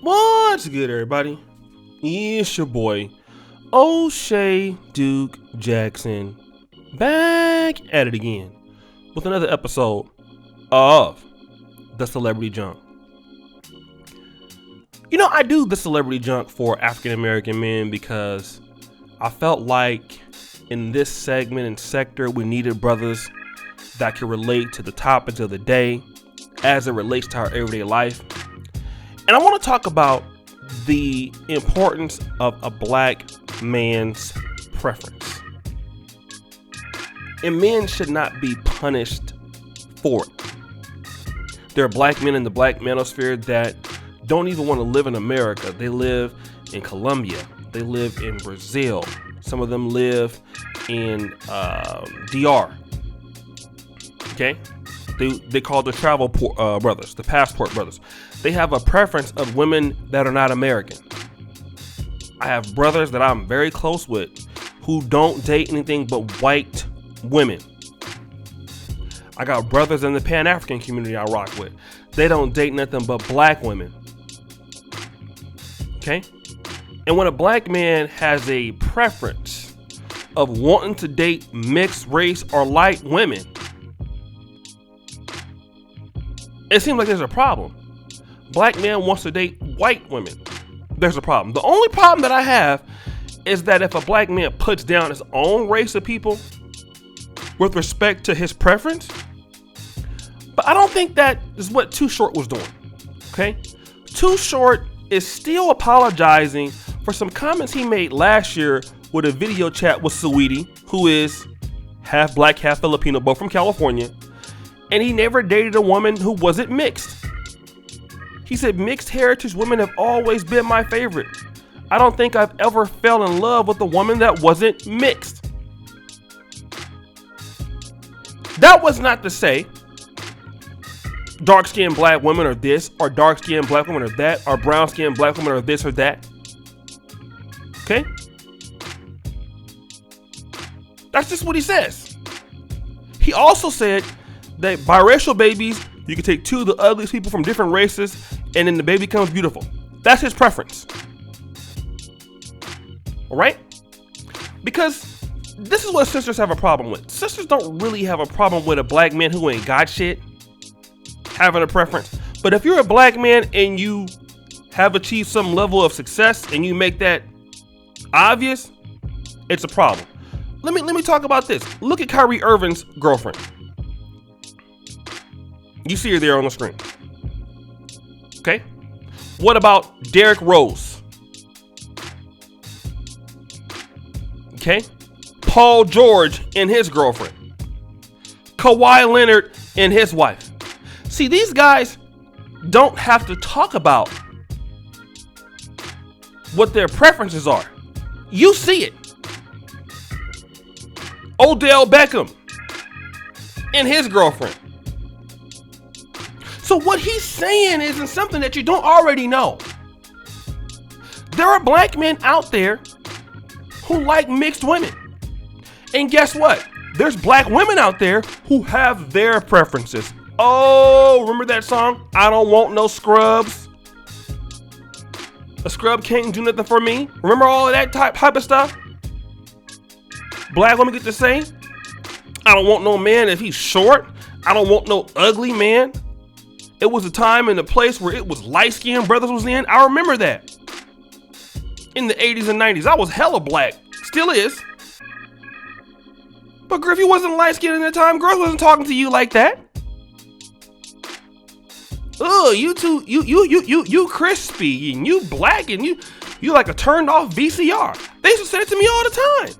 What's good, everybody? It's your boy, O'Shea Duke Jackson, back at it again with another episode of The Celebrity Junk. You know, I do the Celebrity Junk for African American men because I felt like in this segment and sector, we needed brothers that could relate to the topics of the day as it relates to our everyday life. And I want to talk about the importance of a black man's preference. And men should not be punished for it. There are black men in the black manosphere that don't even want to live in America. They live in Colombia. They live in Brazil. Some of them live in DR. Okay? They call the travel brothers, the passport brothers. They have a preference of women that are not American. I have brothers that I'm very close with who don't date anything but white women. I got brothers in the Pan-African community I rock with. They don't date nothing but black women. Okay? And when a black man has a preference of wanting to date mixed race or light women, it seems like there's a problem. Black man wants to date white women. There's a problem. The only problem that I have is that if a black man puts down his own race of people with respect to his preference, but I don't think that is what Too Short was doing. Okay? Too Short is still apologizing for some comments he made last year with a video chat with Saweetie, who is half black, half Filipino, both from California. And he never dated a woman who wasn't mixed. He said, mixed heritage women have always been my favorite. I don't think I've ever fell in love with a woman that wasn't mixed. That was not to say dark-skinned black women are this, or dark-skinned black women are that, or brown-skinned black women are this or that. Okay? That's just what he says. He also said that biracial babies, you can take two of the ugliest people from different races and then the baby comes beautiful. That's his preference. All right? Because this is what sisters have a problem with. Sisters don't really have a problem with a black man who ain't got shit having a preference. But if you're a black man and you have achieved some level of success and you make that obvious, it's a problem. Let me talk about this. Look at Kyrie Irving's girlfriend. You see her there on the screen. Okay? What about Derrick Rose? Okay? Paul George and his girlfriend. Kawhi Leonard and his wife. See, these guys don't have to talk about what their preferences are. You see it. Odell Beckham and his girlfriend. So what he's saying isn't something that you don't already know. There are black men out there who like mixed women. And guess what? There's black women out there who have their preferences. Oh, remember that song? I don't want no scrubs. A scrub can't do nothing for me. Remember all of that type of stuff? Black women get to say, I don't want no man if he's short. I don't want no ugly man. It was a time and a place where it was light-skinned brothers was in. I remember that. In the 80s and 90s. I was hella black. Still is. But girl, if you wasn't light-skinned in that time, girls wasn't talking to you like that. Ugh, you crispy and you black and you like a turned off VCR. They used to say it to me all the time.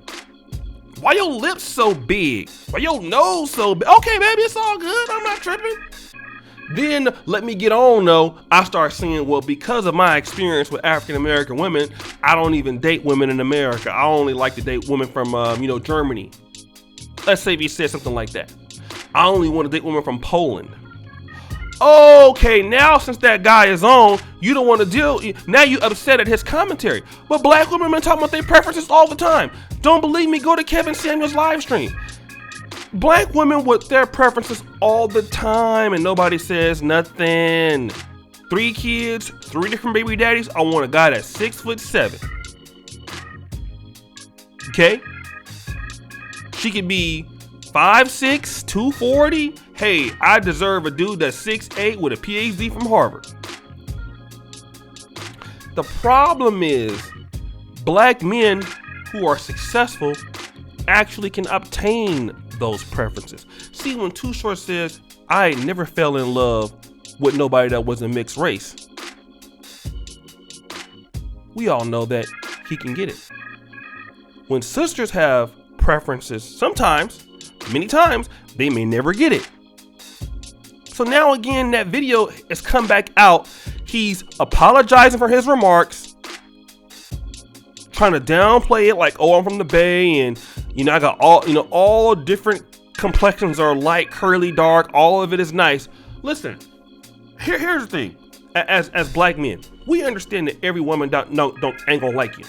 Why your lips so big? Why your nose so big? Okay, baby, it's all good. I'm not tripping. Then let me get on though. I start seeing, well, because of my experience with African American women, I don't even date women in America. I only like to date women from, Germany. Let's say if he said something like that. I only want to date women from Poland. Okay, now since that guy is on, you don't want to deal. Now you upset at his commentary. But black women been talking about their preferences all the time. Don't believe me? Go to Kevin Samuels' live stream. Black women with their preferences all the time and nobody says nothing. 3 kids, 3 different baby daddies. I want a guy that's 6'7". Okay? She could be 5'6", 240. Hey, I deserve a dude that's 6'8" with a PhD from Harvard. The problem is black men who are successful actually can obtain those preferences. See, when Too Short says, I never fell in love with nobody that wasn't mixed race, we all know that he can get it. When sisters have preferences, sometimes, many times, they may never get it. So now again, that video has come back out. He's apologizing for his remarks, trying to downplay it like, oh, I'm from the Bay, and I got all different complexions are light, curly, dark. All of it is nice. Listen, here's the thing. As black men, we understand that every woman ain't gonna like you.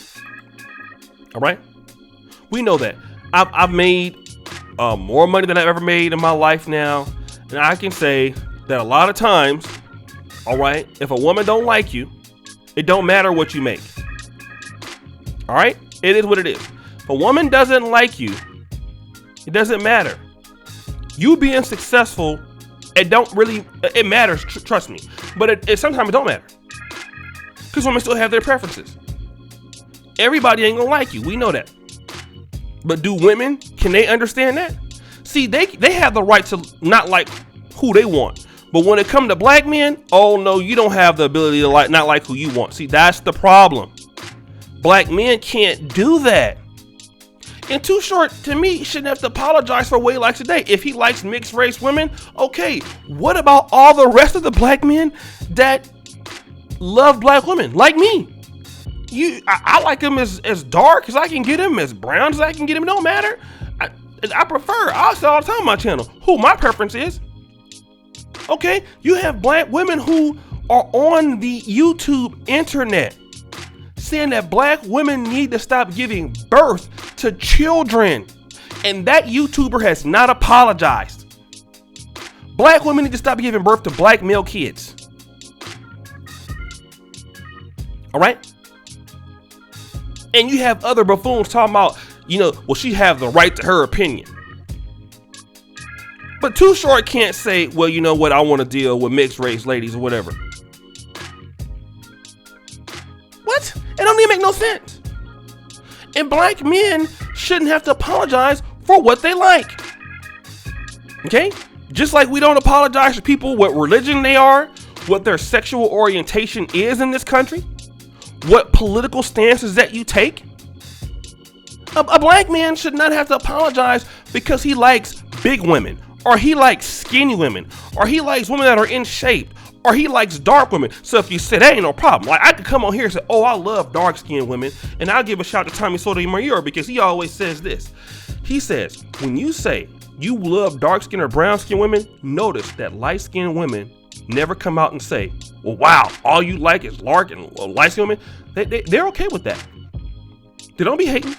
All right, we know that. I've made more money than I've ever made in my life now, and I can say that a lot of times, all right, if a woman don't like you, it don't matter what you make. All right, it is what it is. If a woman doesn't like you, it doesn't matter. You being successful, it matters, trust me. But sometimes it don't matter. Because women still have their preferences. Everybody ain't gonna like you, we know that. But do women, can they understand that? See, they have the right to not like who they want. But when it comes to black men, oh no, you don't have the ability to not like who you want. See, that's the problem. Black men can't do that. And Too Short, to me, shouldn't have to apologize for what he likes today. If he likes mixed race women, okay. What about all the rest of the black men that love black women, like me? I like him as dark as I can get him, as brown as I can get him. It don't matter. I prefer, I'll say all the time on my channel, who my preference is. Okay, you have black women who are on the YouTube internet saying that black women need to stop giving birth to children. And that YouTuber has not apologized. Black women need to stop giving birth to black male kids. All right? And you have other buffoons talking about, well, she have the right to her opinion. But Too Short can't say, well, you know what, I want to deal with mixed race ladies or whatever. What? It don't even make no sense. And black men shouldn't have to apologize for what they like. Okay? Just like we don't apologize to people what religion they are, what their sexual orientation is in this country, what political stances that you take. A black man should not have to apologize because he likes big women, or he likes skinny women, or he likes women that are in shape, or he likes dark women. So if you say that ain't no problem, like I could come on here and say, oh, I love dark skinned women, and I'll give a shout to Tommy Sotomayor because he always says this. He says, when you say you love dark skinned or brown skinned women, notice that light skinned women never come out and say, well, wow, all you like is light skinned women. They're okay with that. They don't be hating.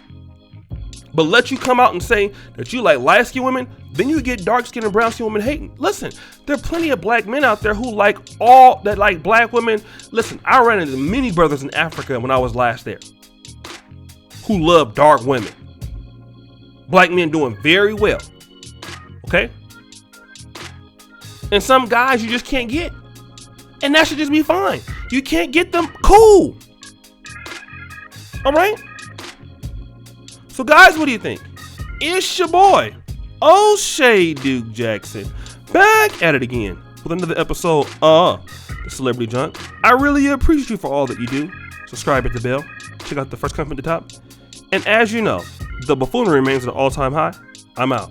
But let you come out and say that you like light skinned women, then you get dark skinned and brown skinned women hating. Listen, there are plenty of black men out there who like black women. Listen, I ran into many brothers in Africa when I was last there who love dark women. Black men doing very well. Okay? And some guys you just can't get. And that should just be fine. You can't get them, cool. All right? So guys, what do you think? It's your boy, O'Shea Duke Jackson, back at it again with another episode of The Celebrity Junk. I really appreciate you for all that you do. Subscribe, hit the bell, check out the first comment at the top. And as you know, the buffoonery remains at an all-time high. I'm out.